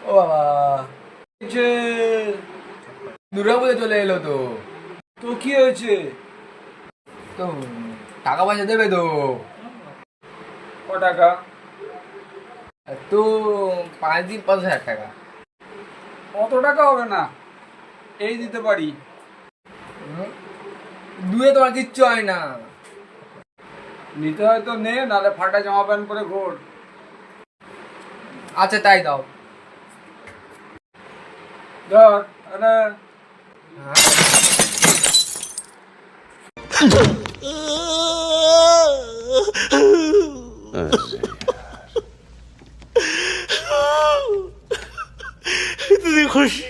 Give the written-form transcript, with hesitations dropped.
ও বাবা, যে দুর্গা পুজো চলে এলো তো। তো কি হয়েছে? তো টাকা পয়সা দেবে তো? ক টাকা? তো 5 দিন 5,000 টাকা। অত টাকা হবে না, এই দিতে পারি। দুয়ে তোমার কিচ্ছু হয় না। নিতে হয়তো নে, নাহলে ফাটা জামা প্যান্ট পরে ঘোর। আচ্ছা তাই দাও। ধর আরে। इतनी खुशी